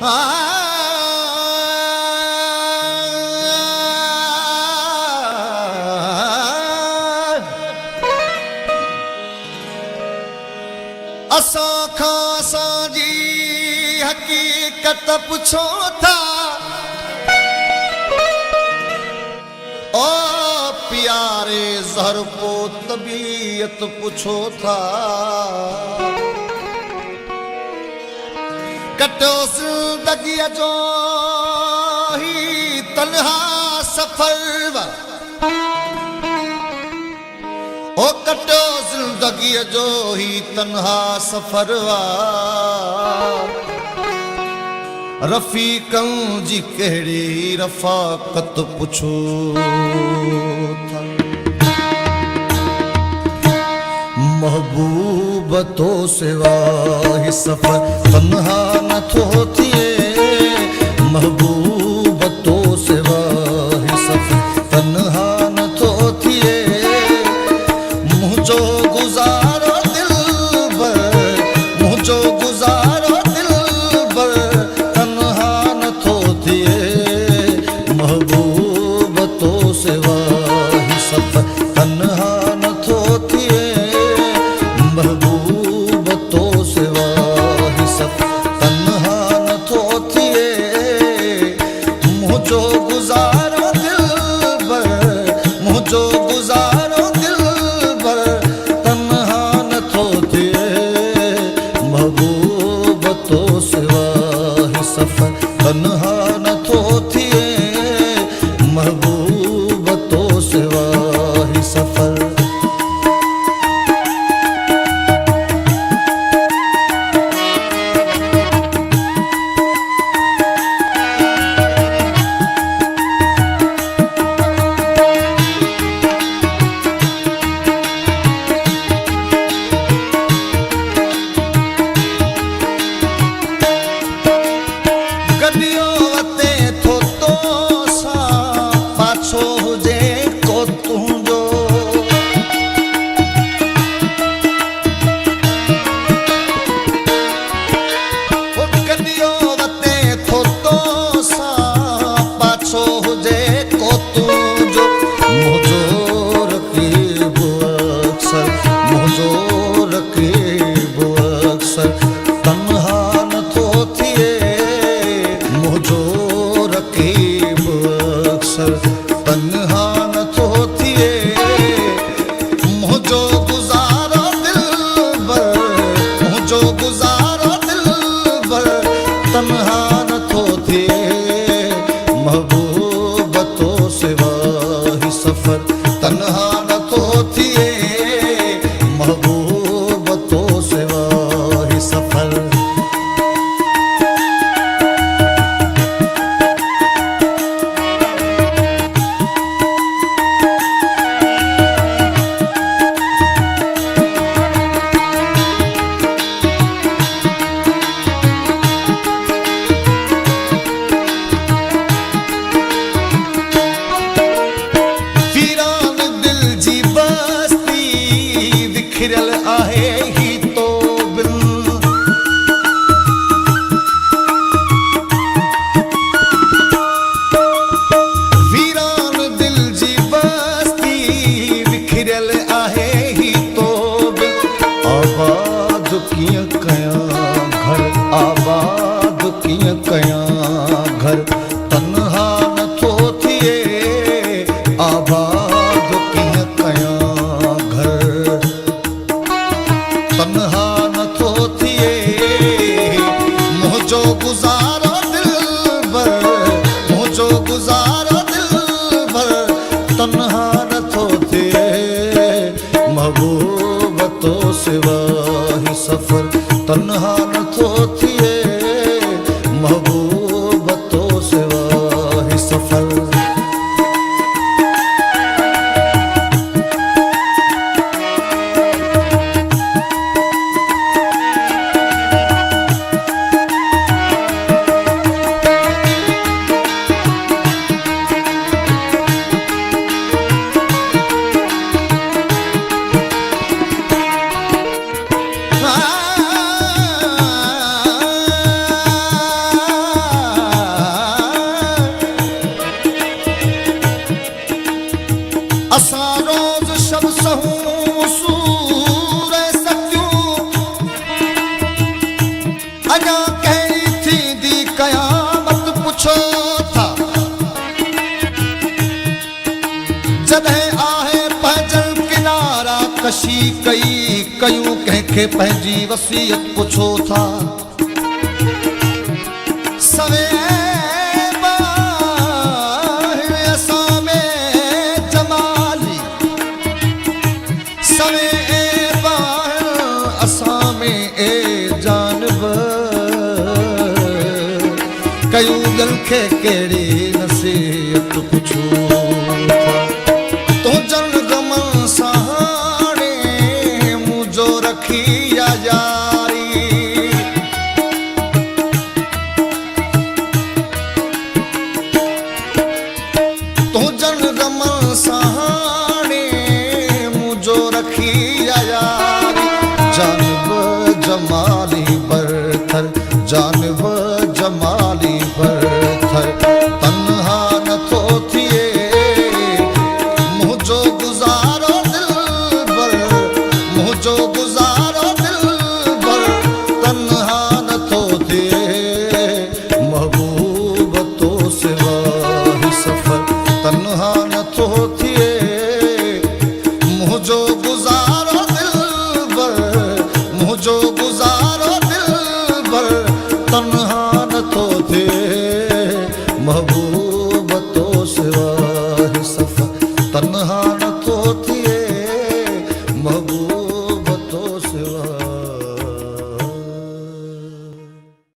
असां खां असांजी हकीकत पुछो था ओ प्यारे ज़हर को तबीयत पुछो था कटो ज़िंदगी जो ही तन्हा सफ़र ओ कटो ज़िंदगी जो ही तन्हा सफ़र रफ़ीक़न जी कहिड़ी रफ़ाक़त पुछो था महबूब तो सिवा ही सफ़र तन्हा न थो थिए महबूब तो सिवा ही सफ़र तन्हा न थो थिए मुझो गुज़ारो दिल बर मुझो गुज़ारो दिल बर तन्हा न थो थिए महबूब तो सिवा ही सफ़र तन्हा न थो थिए महबूब तो सिवा ही सफ़र तन्हा न थो थिए मुझो गुज़ारो दिल बर मुझो गुज़ारो दिल बर तन्हा न थो थिए महबूब तो सिवा ही सफ़र तन्हा न थो थिए महबूब तो सिवा ही सफ़र तन्हा न थो थिए महबूब तो सिवा ही सफ़र कई कयूं कंहिंखे पंहिंजी वसियत पुछो था सवे असां में जमाली सवे असां में ए जानवर कयूं दिल खे कहिड़ी नसीहत पुछो था तो जन गमन सां हाणे मुंहिंजो रखी